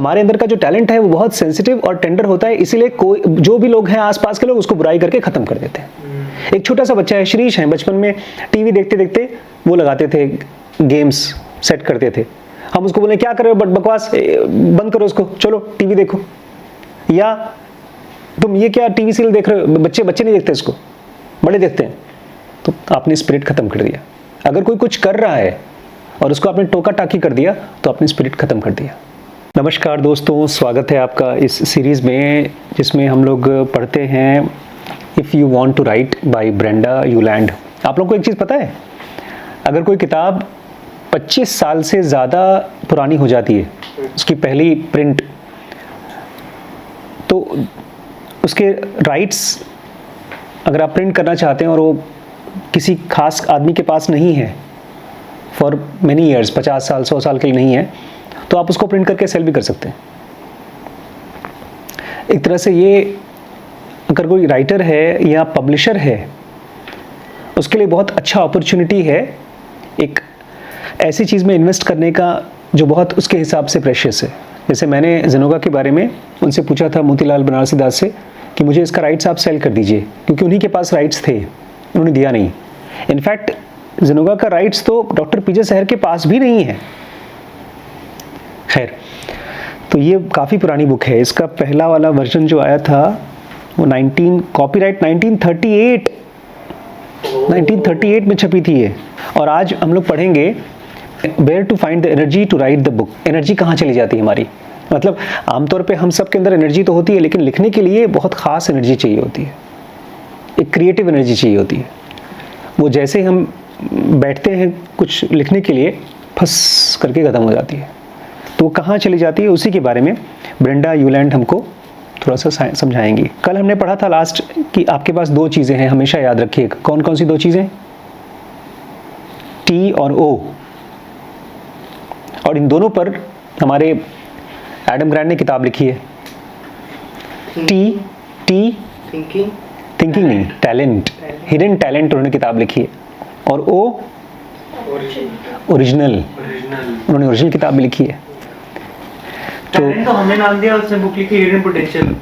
हमारे अंदर का जो टैलेंट है वो बहुत सेंसिटिव और टेंडर होता है, इसीलिए कोई जो भी लोग हैं आसपास के लोग उसको बुराई करके खत्म कर देते हैं। एक छोटा सा बच्चा है, श्रीश है, बचपन में टीवी देखते देखते वो लगाते थे गेम्स, सेट करते थे, हम उसको बोले क्या कर रहे हो बकवास, बंद करो उसको, चलो टीवी देखो, या तुम ये क्या टीवी सीरियल देख रहे हो, बच्चे नहीं देखते इसको, बड़े देखते हैं। तो आपने स्पिरिट खत्म कर दिया। अगर कोई कुछ कर रहा है और उसको आपने टोका टाकी कर दिया तो आपने स्पिरिट खत्म कर दिया। नमस्कार दोस्तों, स्वागत है आपका इस सीरीज़ में जिसमें हम लोग पढ़ते हैं if you want to write by Brenda Ueland. आप लोगों को एक चीज़ पता है, अगर कोई किताब 25 साल से ज़्यादा पुरानी हो जाती है, उसकी पहली प्रिंट, तो उसके राइट्स अगर आप प्रिंट करना चाहते हैं और वो किसी खास आदमी के पास नहीं है फॉर मैनी ईयर्स, 50 साल 100 साल के लिए नहीं है, तो आप उसको प्रिंट करके सेल भी कर सकते हैं। एक तरह से ये अगर कोई राइटर है या पब्लिशर है उसके लिए बहुत अच्छा अपॉर्चुनिटी है एक ऐसी चीज़ में इन्वेस्ट करने का जो बहुत उसके हिसाब से प्रेशियस है। जैसे मैंने ज़ेनोगा के बारे में उनसे पूछा था, मोतीलाल बनारसी दास से, कि मुझे इसका राइट्स आप सेल कर दीजिए, क्योंकि उन्हीं के पास राइट्स थे, उन्होंने दिया नहीं। इनफैक्ट ज़ेनोगा का राइट्स तो डॉक्टर पीजे सहर के पास भी नहीं है। खैर, तो ये काफ़ी पुरानी बुक है। इसका पहला वाला वर्जन जो आया था वो कॉपीराइट 1938 में छपी थी ये। और आज हम लोग पढ़ेंगे where to find the energy to write the book. Energy कहाँ चली जाती है हमारी, मतलब आमतौर पे हम सब के अंदर एनर्जी तो होती है, लेकिन लिखने के लिए बहुत ख़ास एनर्जी चाहिए होती है, एक क्रिएटिव एनर्जी चाहिए होती है। वो जैसे हम बैठते हैं कुछ लिखने के लिए, फस करके ख़त्म हो जाती है। तो कहाँ चली जाती है उसी के बारे में ब्रेंडा यूलैंड हमको थोड़ा सा समझाएंगी। कल हमने पढ़ा था लास्ट कि आपके पास दो चीज़ें हैं, हमेशा याद रखिए। कौन कौन सी दो चीज़ें? टी और ओ। और इन दोनों पर हमारे एडम ग्रांट ने किताब लिखी है। टी थिंकिंग नहीं, टैलेंट, हिडन टैलेंट उन्होंने किताब लिखी है। और ओ ओरिजिनल, उन्होंने ओरिजिनल किताब भी लिखी है। तो हमने नाम दिया, उसने बुक लिखी हिडन पोटेंशियल।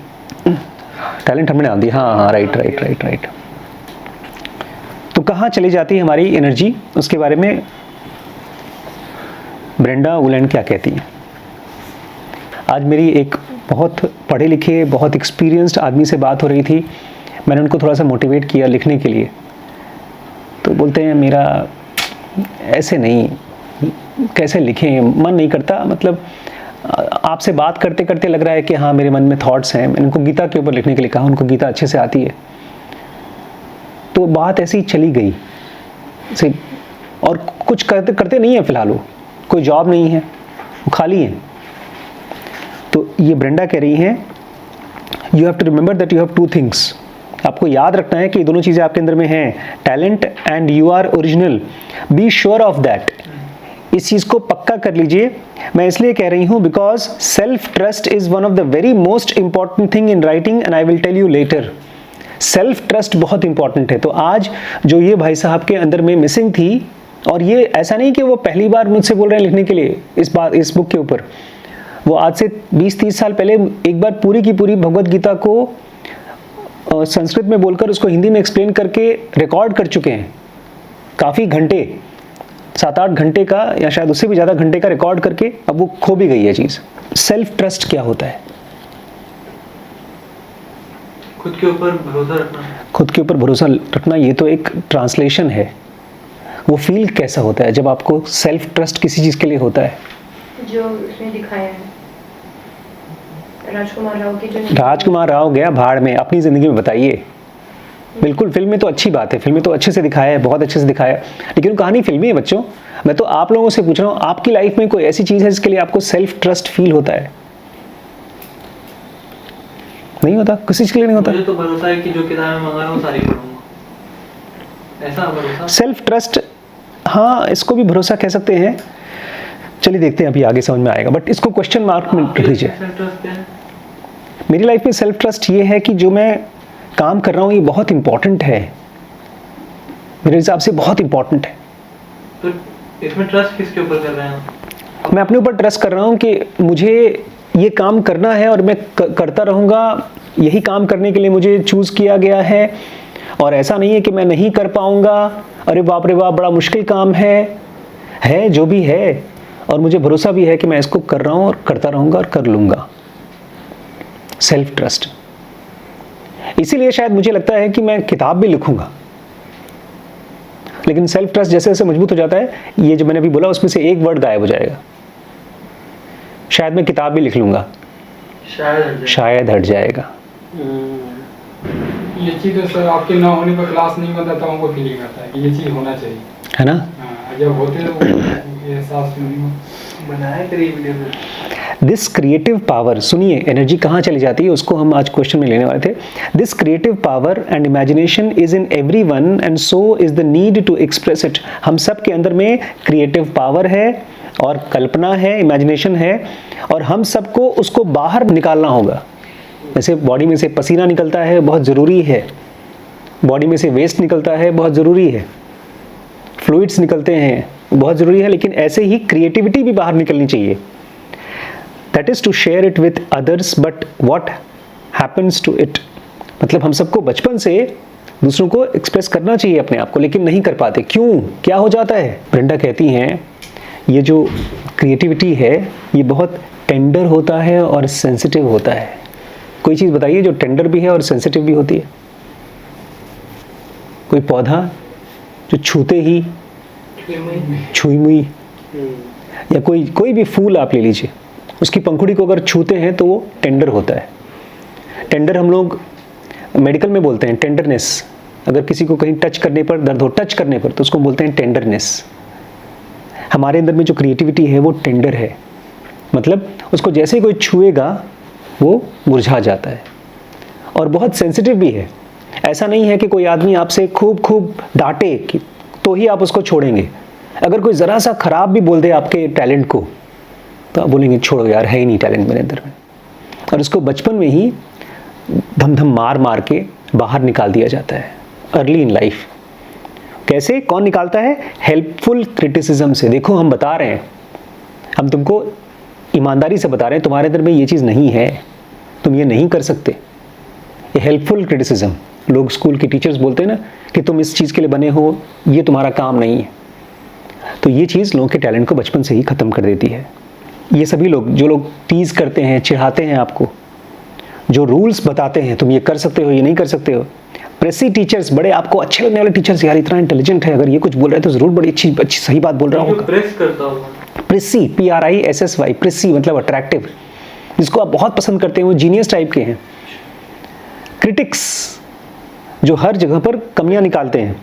टैलेंट हमने नाम दिया, हाँ, राइट। तो कहाँ चली जाती है हमारी एनर्जी, उसके बारे में ब्रेंडा यूलैंड क्या कहती है। आज मेरी एक बहुत पढ़े लिखे, बहुत एक्सपीरियंस्ड आदमी से बात हो रही थी। मैंने उनको थोड़ा सा मोटिवेट किया लिखने के लिए, तो बोलते हैं मेरा ऐसे नहीं, कैसे लिखें, मन नहीं करता, मतलब आपसे बात करते करते लग रहा है कि हाँ मेरे मन में थॉट्स हैं। मैंने उनको गीता के ऊपर लिखने के लिए कहा, उनको गीता अच्छे से आती है, तो बात ऐसी ही चली गई से, और कुछ करते करते नहीं है फिलहाल, वो कोई जॉब नहीं है, वो खाली है। तो ये ब्रेंडा कह रही हैं, you have to remember that you have two things. आपको याद रखना है कि ये दोनों चीज़ें आपके अंदर में हैं, talent and you are original. Be sure of that. इस चीज़ को पक्का कर लीजिए। मैं इसलिए कह रही हूँ because self trust is one of the very most important thing in writing and I will tell you later. Self trust बहुत इंपॉर्टेंट है। तो आज जो ये भाई साहब के अंदर में मिसिंग थी, और ये ऐसा नहीं कि वो पहली बार मुझसे बोल रहे हैं लिखने के लिए इस बुक के ऊपर, वो आज से 20-30 साल पहले एक बार पूरी की पूरी भगवत गीता को संस्कृत में बोलकर उसको हिंदी में एक्सप्लेन करके रिकॉर्ड कर चुके हैं। काफ़ी घंटे, 7-8 घंटे का या शायद उससे भी ज़्यादा घंटे का रिकॉर्ड करके अब वो खो भी गई है चीज़। सेल्फ ट्रस्ट क्या होता है? खुद के ऊपर भरोसा रखना। खुद के ऊपर भरोसा रखना, ये तो एक ट्रांसलेशन है। वो फील कैसा होता है जब आपको सेल्फ ट्रस्ट किसी चीज़ के लिए होता है? जो उसने दिखाया है राजकुमार राव गया भाड़ में, अपनी ज़िंदगी में बताइए। बिल्कुल, फिल्म में तो अच्छी बात है, फिल्म में तो अच्छे से दिखाया है, बहुत अच्छे से दिखाया है, लेकिन कहानी फिल्मी है बच्चों। मैं तो आप लोगों से पूछ रहा हूँ, आपकी लाइफ में कोई ऐसी चीज़ है जिसके लिए आपको सेल्फ ट्रस्ट फील होता है? नहीं होता, किसी चीज़ के लिए नहीं होता। मुझे तो भरोसा है कि जो किताबें मंगा रहा हूँ सारी पढ़ूंगा, ऐसा भरोसा। सेल्फ ट्रस्ट, हाँ, इसको भी भरोसा कह सकते हैं। चलिए देखते हैं, अभी आगे समझ में आएगा, बट इसको क्वेश्चन मार्क में रख लीजिए। मेरी लाइफ में सेल्फ ट्रस्ट ये है कि जो मैं काम कर रहा हूँ ये बहुत इंपॉर्टेंट है, मेरे हिसाब से बहुत इंपॉर्टेंट है। तो इसमें ट्रस्ट किसके ऊपर कर रहे हैं? मैं अपने ऊपर ट्रस्ट कर रहा हूँ कि मुझे ये काम करना है और मैं करता रहूँगा, यही काम करने के लिए मुझे चूज़ किया गया है, और ऐसा नहीं है कि मैं नहीं कर पाऊँगा, अरे बाप रे बाप बड़ा मुश्किल काम है जो भी है, और मुझे भरोसा भी है कि मैं इसको कर रहा हूँ और करता रहूँगा और कर लूँगा। Self trust. इसीलिए शायद मुझे लगता है कि मैं किताब भी लिखूँगा, लेकिन सेल्फ ट्रस्ट जैसे जैसे मजबूत हो जाता है, ये जो मैंने अभी बोला उसमें से एक वर्ड गायब हो जाएगा। शायद मैं किताब भी लिख लूँगा, शायद हट जाएगा। ये चीज़ तो सर आपके ना होने पर क्लास नहीं बनता तो हमको फीलिंग आता है कि ये चीज़ होना चाहिए, है ना? हाँ, जब होते तो ये एहसास नहीं बनाया करिए वीडियो में। दिस क्रिएटिव पावर, सुनिए एनर्जी कहाँ चली जाती है, उसको हम आज क्वेश्चन में लेने वाले थे। This creative power and imagination is in everyone and so is the need to express it. हम सब के अंदर में क्रिएटिव पावर है और कल्पना है, इमेजिनेशन है, और हम सबको उसको बाहर निकालना होगा। जैसे बॉडी में से पसीना निकलता है, बहुत ज़रूरी है, बॉडी में से वेस्ट निकलता है, बहुत ज़रूरी है, फ्लूइड्स निकलते हैं, बहुत ज़रूरी है, लेकिन ऐसे ही क्रिएटिविटी भी बाहर निकलनी चाहिए। That is to share it with others, but what happens to it, मतलब हम सबको बचपन से दूसरों को एक्सप्रेस करना चाहिए अपने आप को, लेकिन नहीं कर पाते। क्यों, क्या हो जाता है? ब्रेंडा कहती हैं ये जो क्रिएटिविटी है ये बहुत टेंडर होता है और सेंसिटिव होता है। कोई चीज़ बताइए जो टेंडर भी है और सेंसिटिव भी होती है। कोई पौधा जो छूते ही छुई मुई, या कोई भी फूल आप ले लीजिए, उसकी पंखुड़ी को अगर छूते हैं तो वो टेंडर होता है। टेंडर हम लोग मेडिकल में बोलते हैं टेंडरनेस। अगर किसी को कहीं टच करने पर दर्द हो, टच करने पर, तो उसको बोलते हैं टेंडरनेस। हमारे अंदर में जो क्रिएटिविटी है वो टेंडर है, मतलब उसको जैसे ही कोई छुएगा वो मुरझा जाता है, और बहुत सेंसिटिव भी है। ऐसा नहीं है कि कोई आदमी आपसे खूब डांटे कि तो ही आप उसको छोड़ेंगे। अगर कोई ज़रा सा ख़राब भी बोल दे आपके टैलेंट को, तो आप बोलेंगे छोड़ो यार, है ही नहीं टैलेंट मेरे अंदर में, और उसको बचपन में ही धम मार के बाहर निकाल दिया जाता है अर्ली इन लाइफ। कैसे, कौन निकालता है? हेल्पफुल क्रिटिसिज्म से। देखो हम बता रहे हैं, हम तुमको ईमानदारी से बता रहे हैं तुम्हारे अंदर में ये चीज़ नहीं है, तुम ये नहीं कर सकते। ये हेल्पफुल क्रिटिसिज्म, लोग स्कूल के टीचर्स बोलते हैं ना कि तुम इस चीज़ के लिए बने हो, ये तुम्हारा काम नहीं है। तो ये चीज़ लोगों के टैलेंट को बचपन से ही ख़त्म कर देती है। ये सभी लोग जो लोग टीज़ करते हैं, चिढ़ाते हैं आपको, जो रूल्स बताते हैं तुम ये कर सकते हो, ये नहीं कर सकते हो, प्रेसी टीचर्स, बड़े आपको अच्छे लगने वाले टीचर्स, यार इतना इंटेलिजेंट है, अगर ये कुछ बोल रहा है तो ज़रूर बड़ी अच्छी सही बात बोल रहा होगा। प्रेस करता होगा, प्रेसी, PRISSY, प्रेसी मतलब अट्रैक्टिव, जिसको आप बहुत पसंद करते हैं, वो जीनियस टाइप के हैं। क्रिटिक्स जो हर जगह पर कमियां निकालते हैं,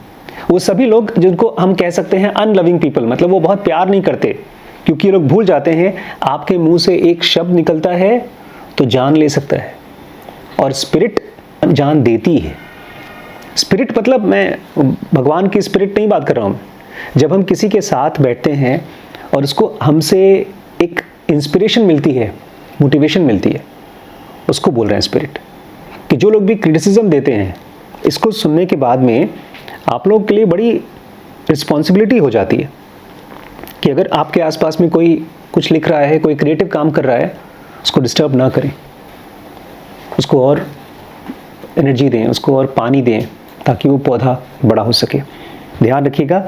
वो सभी लोग जिनको हम कह सकते हैं अनलविंग पीपल, मतलब वो बहुत प्यार नहीं करते, क्योंकि ये लोग भूल जाते हैं आपके मुंह से एक शब्द निकलता है तो जान ले सकता है, और स्पिरिट जान देती है। स्पिरिट मतलब मैं भगवान की स्पिरिट नहीं बात कर रहा हूँ। जब हम किसी के साथ बैठते हैं और उसको हमसे एक इंस्पिरेशन मिलती है, मोटिवेशन मिलती है, उसको बोल रहे हैं स्पिरिट। कि जो लोग भी क्रिटिसिज्म देते हैं, इसको सुनने के बाद में आप लोग के लिए बड़ी रिस्पॉन्सिबिलिटी हो जाती है कि अगर आपके आसपास में कोई कुछ लिख रहा है, कोई क्रिएटिव काम कर रहा है, उसको डिस्टर्ब ना करें, उसको और एनर्जी दें, उसको और पानी दें, ताकि वो पौधा बड़ा हो सके। ध्यान रखिएगा,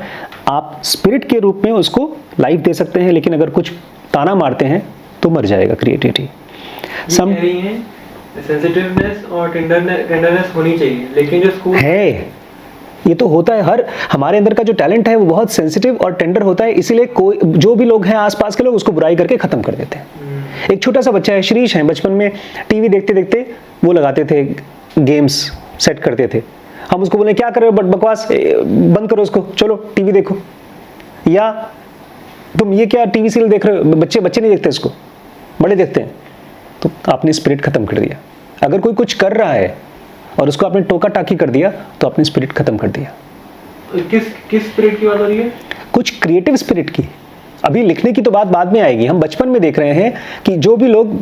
आप स्पिरिट के रूप में उसको लाइफ दे सकते हैं, लेकिन अगर कुछ ताना मारते हैं तो मर जाएगा क्रिएटिविटी। सम सेंसिटिवनेस और टेंडरनेस होनी चाहिए, लेकिन जो स्कूल है ये तो होता है, हर हमारे अंदर का जो टैलेंट है वो बहुत सेंसिटिव और टेंडर होता है, इसीलिए कोई जो भी लोग हैं आसपास के लोग उसको बुराई करके ख़त्म कर देते हैं। एक छोटा सा बच्चा है, श्रीश है, बचपन में टीवी देखते देखते वो लगाते थे, गेम्स सेट करते थे, हम उसको बोले क्या कर रहे हो, बकवास बंद करो उसको, चलो टीवी देखो, या तुम ये क्या टीवी सीरियल देख रहे हो, बच्चे नहीं देखते इसको, बड़े देखते हैं। तो आपने स्पिरिट खत्म कर दिया। अगर कोई कुछ कर रहा है और उसको आपने टोका टाकी कर दिया तो आपने स्पिरिट खत्म कर दिया। किस स्पिरिट की बात हो रही है? कुछ क्रिएटिव स्पिरिट की। अभी लिखने की तो बात बाद में आएगी, हम बचपन में देख रहे हैं कि जो भी लोग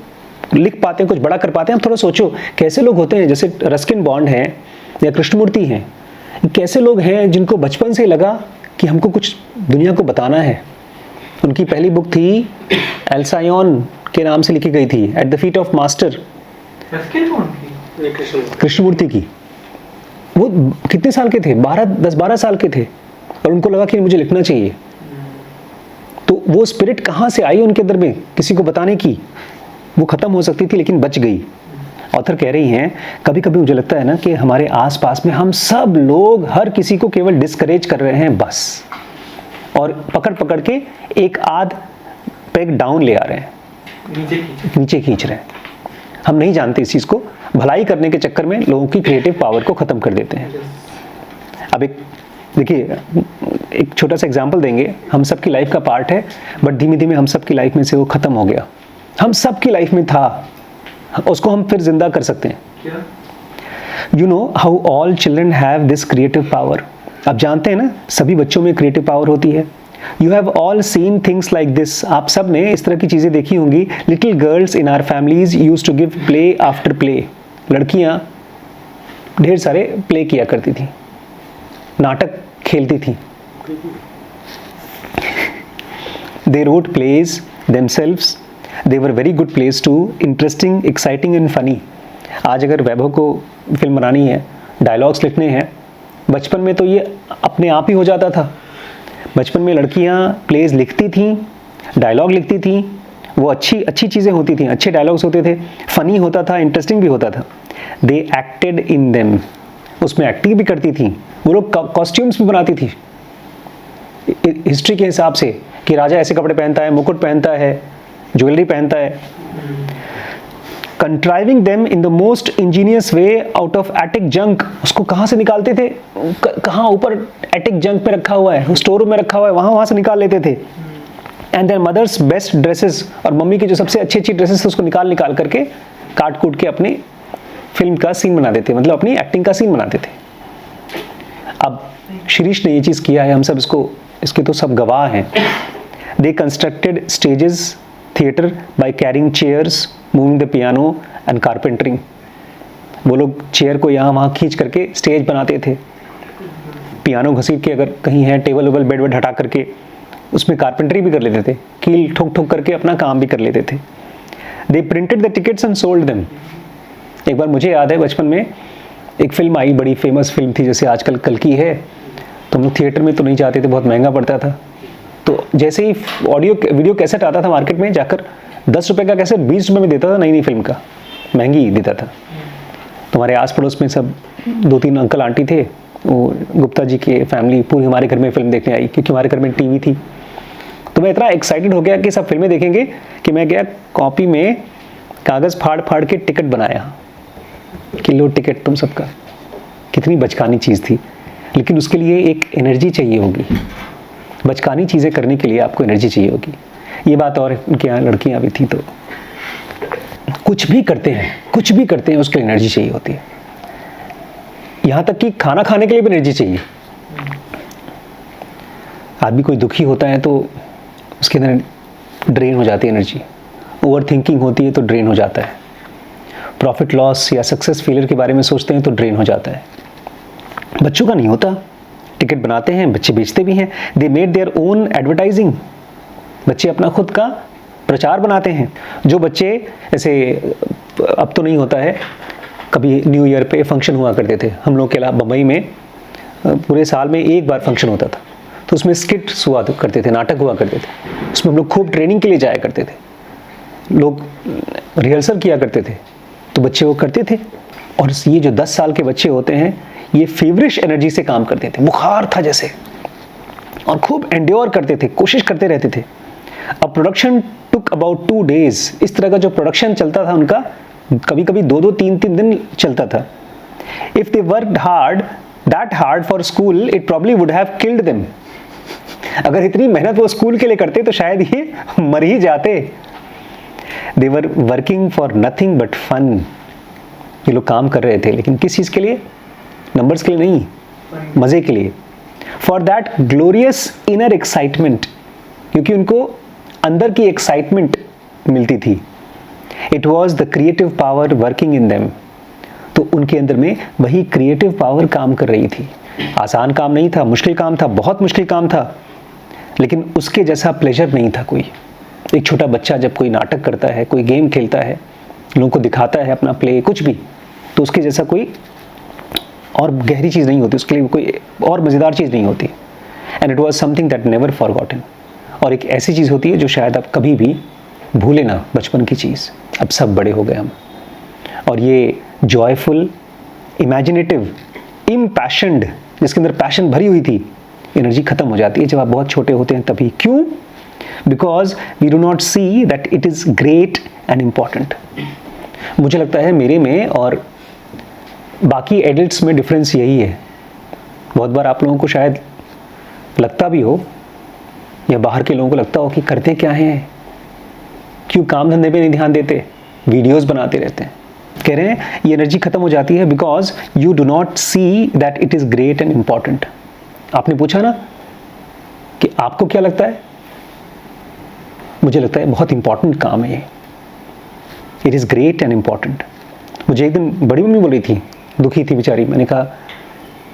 लिख पाते हैं, कुछ बड़ा कर पाते हैं। हम थोड़ा सोचो कैसे लोग होते हैं, जैसे रस्किन बॉन्ड हैं या कृष्णमूर्ति हैं, कैसे लोग हैं जिनको बचपन से लगा कि हमको कुछ दुनिया को बताना है। उनकी पहली बुक थी एल्सायोन के नाम से लिखी गई थी, at the feet of master. Ruskin कौन थी? कृष्णमूर्ति की। वो कितने साल के थे? 10-12 साल के थे, और उनको लगा कि मुझे लिखना चाहिए। तो वो स्पिरिट कहाँ से आई उनके अंदर में किसी को बताने की? वो खत्म हो सकती थी लेकिन बच गई। ऑथर कह रही हैं कभी कभी मुझे लगता है ना कि हमारे आसपास में हम सब लोग हर किसी को केवल डिस्करेज कर रहे हैं बस, और पकड़ पकड़ के एक आध पेग डाउन ले आ रहे हैं, नीचे खींच रहे हैं। हम नहीं जानते इस चीज़ को, भलाई करने के चक्कर में लोगों की क्रिएटिव पावर को ख़त्म कर देते हैं। अब एक देखिए, एक छोटा सा एग्जांपल देंगे। हम सब की लाइफ का पार्ट है, बट धीमे धीमे हम सब की लाइफ में से वो ख़त्म हो गया। हम सब की लाइफ में था, उसको हम फिर जिंदा कर सकते हैं। क्या? You know how all children have this creative power. आप जानते हैं ना, सभी बच्चों में क्रिएटिव पावर होती है। You have all seen things like this. आप सब ने इस तरह की चीज़ें देखी होंगी। Little girls in our families use to give play after play. लड़कियाँ ढेर सारे प्ले किया करती थी, नाटक खेलती थी। They wrote plays themselves. They were very good plays too, interesting, exciting and funny. आज अगर वैभव को फिल्म बनानी है, डायलॉग्स लिखने हैं, बचपन में तो ये अपने आप ही हो जाता था। बचपन में लड़कियाँ प्लेज लिखती थीं, डायलॉग लिखती थीं, वो अच्छी चीज़ें होती थीं, अच्छे डायलॉग्स होते थे, फ़नी होता था, इंटरेस्टिंग भी होता था। दे एक्टेड इन देम, उसमें एक्टिंग भी करती थीं। वो लोग कॉस्ट्यूम्स भी बनाती थी हिस्ट्री के हिसाब से कि राजा ऐसे कपड़े पहनता है, मुकुट पहनता है, ज्वेलरी पहनता है। Contriving them in the most ingenious way out of attic junk. उसको कहाँ से निकालते थे? कहाँ ऊपर एटिक जंक पे रखा हुआ है, स्टोर रूम में रखा हुआ है, वहाँ से निकाल लेते थे। And their mothers best dresses, और मम्मी की जो सबसे अच्छी ड्रेसेस थे उसको निकाल करके काट कूट के अपनी फिल्म का सीन बना देते, मतलब अपनी एक्टिंग का सीन बनाते थे। अब शिरीष ने ये चीज़ किया है, हम सब इसके तो सब गवाह हैं। They constructed stages theatre by carrying chairs, moving the piano and carpentering. वो लोग चेयर को यहाँ वहाँ खींच करके स्टेज बनाते थे। पियानो घसीट के अगर कहीं है, टेबल वेबल बेड हटा करके उसमें कारपेंटरी भी कर लेते थे, कील ठोक ठोक करके अपना काम भी कर लेते थे। They printed the tickets and sold them. एक बार मुझे याद है बचपन में एक फिल्म आई, बड़ी फेमस फिल्म थी, जैसे आजकल कल्कि है, तो हम लोग थिएटर में तो नहीं जाते थे, बहुत महंगा पड़ता था। तो जैसे ही वीडियो कैसेट आता था मार्केट में, जाकर 10 रुपये का कैसेट 20 रुपये में देता था, नई फिल्म का, महंगी देता था। तुम्हारे आस पड़ोस में सब 2-3 अंकल आंटी थे, वो गुप्ता जी के फैमिली पूरी हमारे घर में फिल्म देखने आई, क्योंकि हमारे घर में टीवी थी। तो मैं इतना एक्साइटेड हो गया कि सब फिल्में देखेंगे कि मैं गया कॉपी में कागज़ फाड़ के टिकट बनाया कि लो टिकट तुम सबका। कितनी बचकानी चीज़ थी, लेकिन उसके लिए एक एनर्जी चाहिए होगी। बचकानी चीज़ें करने के लिए आपको एनर्जी चाहिए होगी। ये बात और उनके यहाँ लड़कियाँ भी थी, तो कुछ भी करते हैं उसके लिए एनर्जी चाहिए होती है। यहाँ तक कि खाना खाने के लिए भी एनर्जी चाहिए। आदमी कोई दुखी होता है तो उसके अंदर ड्रेन हो जाती है एनर्जी। ओवर थिंकिंग होती है तो ड्रेन हो जाता है। प्रॉफिट लॉस या सक्सेस फेलियर के बारे में सोचते हैं तो ड्रेन हो जाता है। बच्चों का नहीं होता। टिकट बनाते हैं, बच्चे बेचते भी हैं। They made their own advertising. बच्चे अपना खुद का प्रचार बनाते हैं। जो बच्चे ऐसे, अब तो नहीं होता है, कभी न्यू ईयर पे फंक्शन हुआ करते थे हम लोग के अलावा। बम्बई में पूरे साल में एक बार फंक्शन होता था, तो उसमें स्किट्स हुआ करते थे, नाटक हुआ करते थे। उसमें हम लोग खूब ट्रेनिंग के लिए जाया करते थे, लोग रिहर्सल किया करते थे, तो बच्चे वो करते थे। और ये जो 10 साल के बच्चे होते हैं, ये फेवरिश एनर्जी से काम करते थे, बुखार था जैसे, और खूब एंड्योर करते थे, कोशिश करते रहते थे। अब प्रोडक्शन टुक अबाउट 2 days। इस तरह का जो प्रोडक्शन चलता था उनका, कभी कभी 2-2, 3-3 दिन चलता था। If they worked hard, that hard for school, it probably would have killed them. अगर इतनी मेहनत वो स्कूल के लिए करते तो शायद ये मर ही जाते। They were working for nothing but fun. ये लोग काम कर रहे थे, लेकिन किस चीज़ के लिए? नंबर्स के लिए नहीं, मज़े के लिए। For that glorious inner excitement, क्योंकि उनको अंदर की एक्साइटमेंट मिलती थी। It was the creative power working in them. तो उनके अंदर में वही क्रिएटिव पावर काम कर रही थी। आसान काम नहीं था, मुश्किल काम था, बहुत मुश्किल काम था, लेकिन उसके जैसा प्लेजर नहीं था कोई। एक छोटा बच्चा जब कोई नाटक करता है, कोई गेम खेलता है, लोगों को दिखाता है अपना प्ले, कुछ भी, तो उसके जैसा कोई और गहरी चीज़ नहीं होती, उसके लिए कोई और मज़ेदार चीज़ नहीं होती। And it was something that never forgotten. और एक ऐसी चीज़ होती है जो शायद आप कभी भी भूले ना, बचपन की चीज़। अब सब बड़े हो गए हम, और ये जॉयफुल, इमेजिनेटिव, इम्पैशन्ड, जिसके अंदर पैशन भरी हुई थी, एनर्जी खत्म हो जाती है जब आप बहुत छोटे होते हैं तभी। क्यों? Because we do not see that it is great and important. मुझे लगता है मेरे में और बाकी एडल्ट्स में डिफरेंस यही है। बहुत बार आप लोगों को शायद लगता भी हो, या बाहर के लोगों को लगता हो कि करते क्या हैं, क्यों काम धंधे पे नहीं ध्यान देते, वीडियोस बनाते रहते हैं। कह रहे हैं ये एनर्जी खत्म हो जाती है because you do not see that it is great and important. आपने पूछा ना कि आपको क्या लगता है? मुझे लगता है बहुत इंपॉर्टेंट काम है ये, it is great and important. मुझे एक दिन बड़ी मम्मी बोल रही थी, दुखी थी बेचारी। मैंने कहा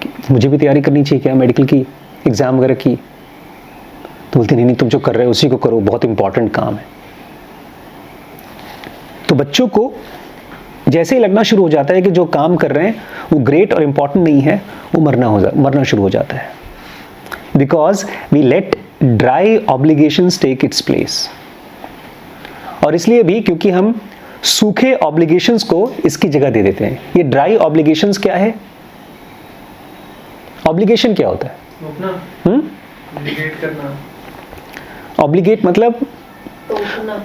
कि मुझे भी तैयारी करनी चाहिए क्या मेडिकल की, एग्ज़ाम वगैरह की? तो बोलती नहीं, तुम जो कर रहे हो उसी को करो, बहुत इंपॉर्टेंट काम है। तो बच्चों को जैसे ही लगना शुरू हो जाता है कि जो काम कर रहे हैं वो ग्रेट और इम्पॉर्टेंट नहीं है, वो मरना शुरू हो जाता है। Because we let dry obligations take its place. और इसलिए भी क्योंकि हम सूखे ऑब्लिगेशंस को इसकी जगह दे देते हैं। ये ड्राई ऑब्लिगेशंस क्या है? ऑब्लिगेशन क्या होता है? ऑब्लिगेट करना। ऑब्लिगेट मतलब टोकना।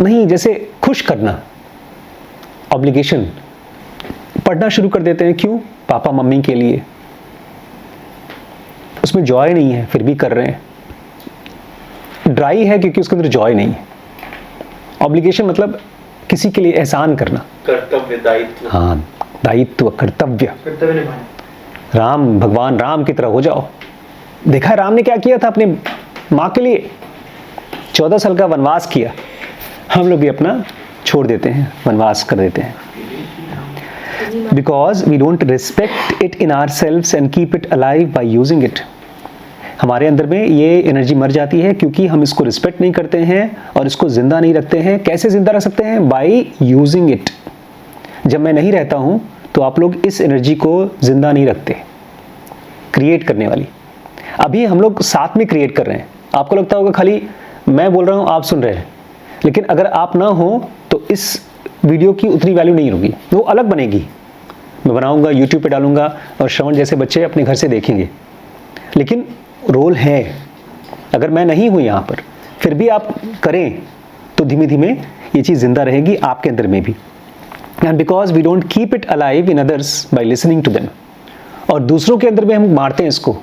नहीं, जैसे खुश करना। ऑब्लिगेशन पढ़ना शुरू कर देते हैं, क्यों? पापा मम्मी के लिए। उसमें जॉय नहीं है फिर भी कर रहे हैं। ड्राई है क्योंकि उसके अंदर जॉय नहीं है। ऑब्लिगेशन मतलब किसी के लिए एहसान करना, कर्तव्य, दायित्व। हाँ, दायित्व, कर्तव्य। कर्तव्य निभाना। राम, भगवान राम की तरह हो जाओ। देखा है राम ने क्या किया था अपने माँ के लिए? 14 साल का वनवास किया। हम लोग भी अपना छोड़ देते हैं, वनवास कर देते हैं। Because we don't respect it in our selves and keep it alive by using it. हमारे अंदर में ये एनर्जी मर जाती है क्योंकि हम इसको रिस्पेक्ट नहीं करते हैं और इसको जिंदा नहीं रखते हैं। कैसे जिंदा रख सकते हैं? By using it. जब मैं नहीं रहता हूं तो आप लोग इस एनर्जी को जिंदा नहीं रखते, क्रिएट करने वाली। अभी हम लोग साथ में क्रिएट कर रहे हैं। आपको लगता होगा खाली मैं बोल रहा हूं, आप सुन रहे हैं, लेकिन अगर आप ना हो तो इस वीडियो की उतनी वैल्यू नहीं होगी, वो अलग बनेगी। मैं बनाऊंगा, यूट्यूब पे डालूंगा और श्रवण जैसे बच्चे अपने घर से देखेंगे, लेकिन रोल है। अगर मैं नहीं हूं यहाँ पर फिर भी आप करें तो धीमे धीमे ये चीज़ जिंदा रहेगी आपके अंदर में भी। And because we don't keep it alive in others by listening to them. और दूसरों के अंदर में हम मारते हैं इसको।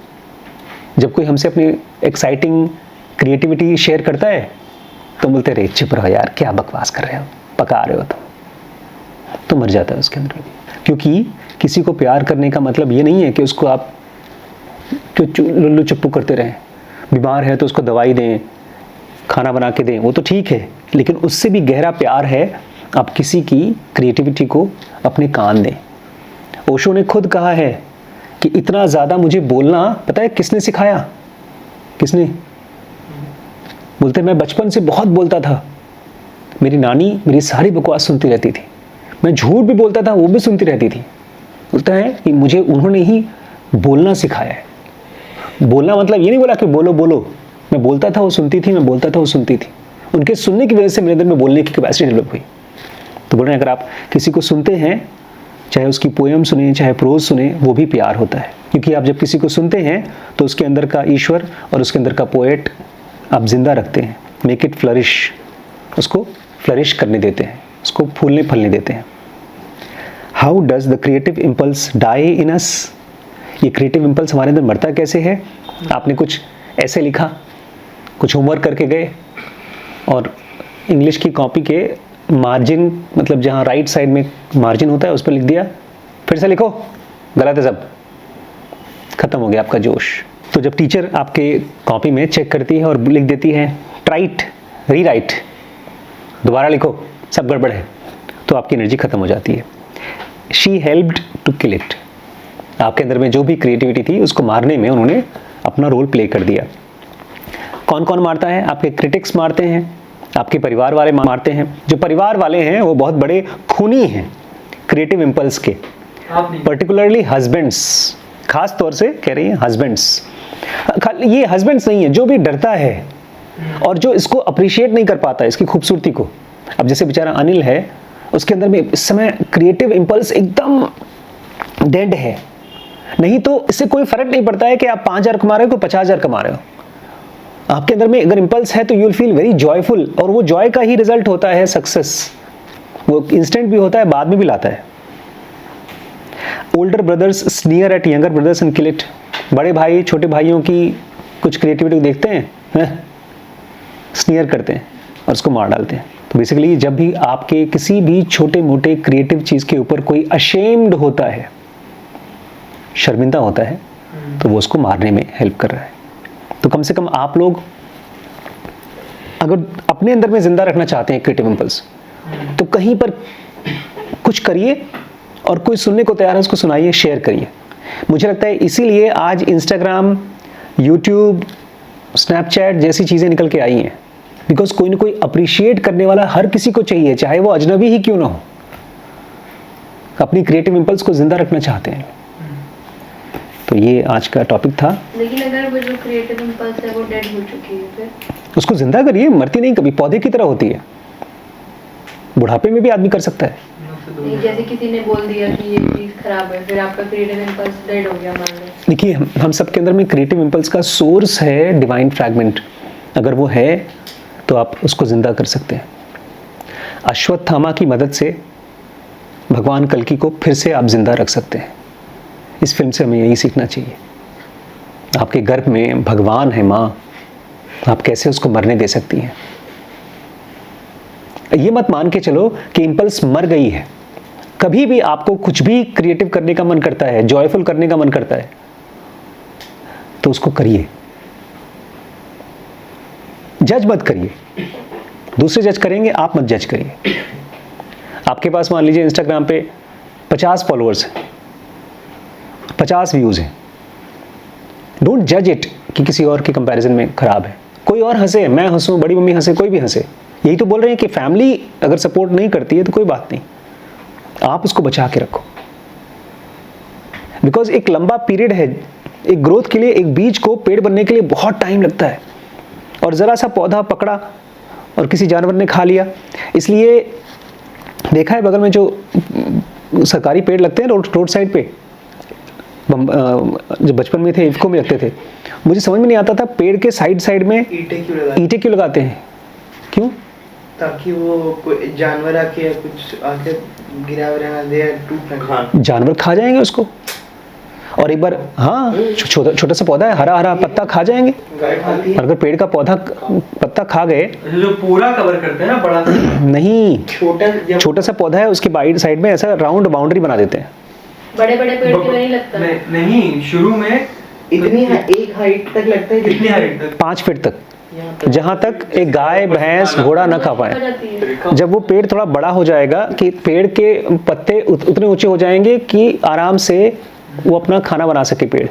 जब कोई हमसे अपनी एक्साइटिंग क्रिएटिविटी शेयर करता है तो बोलते रहे चुप रहो यार, क्या बकवास कर रहे हो, पका रहे हो तो मर जाता है उसके अंदर भी। क्योंकि किसी को प्यार करने का मतलब ये नहीं है कि उसको आप लुल्लू चुप्पू करते रहें। बीमार है तो उसको दवाई दें, खाना बना के दें, वो तो ठीक है, लेकिन उससे भी गहरा प्यार है आप किसी की क्रिएटिविटी को अपने कान दें। ओशो ने खुद कहा है कि इतना ज़्यादा मुझे बोलना, पता है किसने सिखाया? किसने? बोलते मैं बचपन से बहुत बोलता था, मेरी नानी मेरी सारी बकवास सुनती रहती थी, मैं झूठ भी बोलता था वो भी सुनती रहती थी। बोलता है कि मुझे उन्होंने ही बोलना सिखाया है। बोलना मतलब ये नहीं बोला कि बोलो बोलो, मैं बोलता था वो सुनती थी, मैं बोलता था वो सुनती थी। उनके सुनने की वजह से मेरे अंदर में बोलने की कैपेसिटी डेवलप हुई। तो बोल रहे हैं अगर आप किसी को सुनते हैं, चाहे उसकी पोएम सुने चाहे प्रोज सुने, वो भी प्यार होता है। क्योंकि आप जब किसी को सुनते हैं तो उसके अंदर का ईश्वर और उसके अंदर का पोएट आप जिंदा रखते हैं। मेक इट फ्लरिश, उसको फ्लरिश करने देते हैं, उसको फूलने फलने देते हैं। How does the creative impulse die in us? ये क्रिएटिव इम्पल्स हमारे अंदर मरता कैसे है? आपने कुछ ऐसे लिखा, कुछ होमवर्क करके गए और इंग्लिश की कॉपी के मार्जिन, मतलब जहाँ राइट साइड में मार्जिन होता है उस पर लिख दिया, फिर से लिखो, गलत है सब, खत्म हो गया आपका जोश। तो जब टीचर आपके कॉपी में चेक करती है और लिख देती है ट्राइट, रीराइट, दोबारा लिखो, सब गड़बड़ है, तो आपकी एनर्जी खत्म हो जाती है। She helped to kill it. आपके अंदर में जो भी क्रिएटिविटी थी उसको मारने में उन्होंने अपना रोल प्ले कर दिया। कौन कौन मारता है? आपके क्रिटिक्स मारते हैं, आपके परिवार वाले मारते हैं। जो परिवार वाले हैं वो बहुत बड़े खूनी हैं क्रिएटिव इम्पल्स के, आप नहीं। पर्टिकुलरली हस्बैंड्स, खास तौर से कह रही हैं हस्बैंड्स। ये हस्बैंड्स नहीं है, जो भी डरता है और जो इसको अप्रिशिएट नहीं कर पाता है इसकी खूबसूरती को। अब जैसे बेचारा अनिल है, उसके अंदर में इस समय क्रिएटिव इम्पल्स एकदम डेड है, नहीं तो इससे कोई फर्क नहीं पड़ता है कि आप 5,000 कमा रहे हो, कोई 50,000 कमा रहे हो। आपके अंदर में अगर इम्पल्स है तो you will feel very joyful, और वो जॉय का ही रिजल्ट होता है सक्सेस। वो इंस्टेंट भी होता है, बाद में भी लाता है। Older brothers sneer at younger brothers and kill it. बड़े भाई छोटे भाइयों की कुछ क्रिएटिविटी देखते हैं, स्नीयर करते हैं और उसको मार डालते हैं। तो बेसिकली जब भी आपके किसी भी छोटे मोटे क्रिएटिव चीज़ के ऊपर कोई अशेम्ड होता है, शर्मिंदा होता है, तो वो उसको मारने में हेल्प कर रहा है। तो कम से कम आप लोग अगर अपने अंदर में जिंदा रखना चाहते हैं क्रिएटिव इम्पल्स, तो कहीं पर कुछ करिए और कोई सुनने को तैयार है उसको सुनाइए, शेयर करिए। मुझे लगता है इसीलिए आज इंस्टाग्राम, यूट्यूब, स्नैपचैट जैसी चीज़ें निकल के आई हैं, बिकॉज कोई ना कोई अप्रिशिएट करने वाला हर किसी को चाहिए, चाहे वो अजनबी ही क्यों ना हो। अपनी क्रिएटिव इम्पल्स को जिंदा रखना चाहते हैं। तो ये आज का टॉपिक था। लेकिन अगर वो जो क्रिएटिव इम्पल्स है वो डेड हो चुकी है, फिर उसको जिंदा करिए, मरती नहीं कभी, पौधे की तरह होती है। बुढ़ापे में भी आदमी कर सकता है। नहीं, जैसे किसी ने बोल दिया कि ये चीज़ खराब है, फिर आपका क्रिएटिव इम्पल्स डेड हो गया मान लो। देखिए हम सबके अंदर में क्रिएटिव इम्पल्स का सोर्स है डिवाइन फ्रैगमेंट। अगर वो है तो आप उसको जिंदा कर सकते हैं। अश्वत्थामा की मदद से भगवान कल्कि को फिर से आप जिंदा रख सकते हैं। इस फिल्म से हमें यही सीखना चाहिए। आपके गर्भ में भगवान है माँ, आप कैसे उसको मरने दे सकती हैं? ये मत मान के चलो कि इम्पल्स मर गई है। कभी भी आपको कुछ भी क्रिएटिव करने का मन करता है, जॉयफुल करने का मन करता है, तो उसको करिए। जज मत करिए, दूसरे जज करेंगे, आप मत जज करिए। आपके पास मान लीजिए इंस्टाग्राम पे 50 फॉलोअर्स हैं, 50 व्यूज हैं। डोंट जज इट कि किसी और के कंपैरिजन में खराब है। कोई और हंसे, मैं हंसूं, बड़ी मम्मी हंसे, कोई भी हंसे। यही तो बोल रहे हैं कि फैमिली अगर सपोर्ट नहीं करती है तो कोई बात नहीं, आप उसको बचा के रखो। बिकॉज एक लंबा पीरियड है, एक ग्रोथ के लिए, एक बीज को पेड़ बनने के लिए बहुत टाइम लगता है। और ज़रा सा पौधा पकड़ा और किसी जानवर ने खा लिया। इसलिए देखा है बगल में जो सरकारी पेड़ लगते हैं रोड साइड पे, जब बचपन में थे इफ्को में लगते थे, मुझे समझ में नहीं आता था पेड़ के साइड में ईंटें क्यों लगाते हैं। क्यों? ताकि वो कोई जानवर आके कुछ आके गिरा वरा दे, टूट ना। जानवर खा जाएंगे उसको। और एक बार हाँ, छोटा सा पौधा है, हरा हरा पत्ता खा जाएंगे। गाय खाती है। अगर पेड़ का पौधा पत्ता खा गए, जो पूरा कवर करते हैं ना बड़ा, नहीं, छोटा सा पौधा है, उसके साइड में ऐसा राउंड बाउंड्री बना देते हैं। बड़े बड़े पेड़ क्यों नहीं लगता? नहीं, शुरू में इतनी एक हाइट तक लगता है, कितनी हाइट तक? 5 फीट तक, जहां तक एक गाय भैंस घोड़ा न खा पाए। जब वो पेड़ थोड़ा बड़ा हो जाएगा कि पेड़ के पत्ते उतने ऊंचे हो जाएंगे कि आराम से वो अपना खाना बना सके पेड़,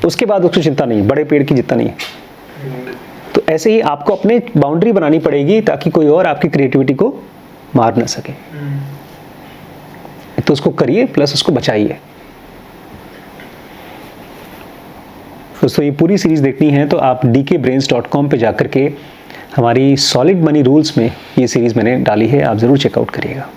उसके बाद उसको चिंता नहीं, बड़े पेड़ की चिंता नहीं है। तो ऐसे ही आपको अपने बाउंड्री बनानी पड़ेगी ताकि कोई और आपकी क्रिएटिविटी को मार ना सके। तो उसको करिए प्लस उसको बचाइए। दोस्तों ये पूरी सीरीज देखनी है तो आप dkbrains.com पे जाकर के हमारी सॉलिड मनी रूल्स में ये सीरीज मैंने डाली है, आप ज़रूर चेकआउट करिएगा।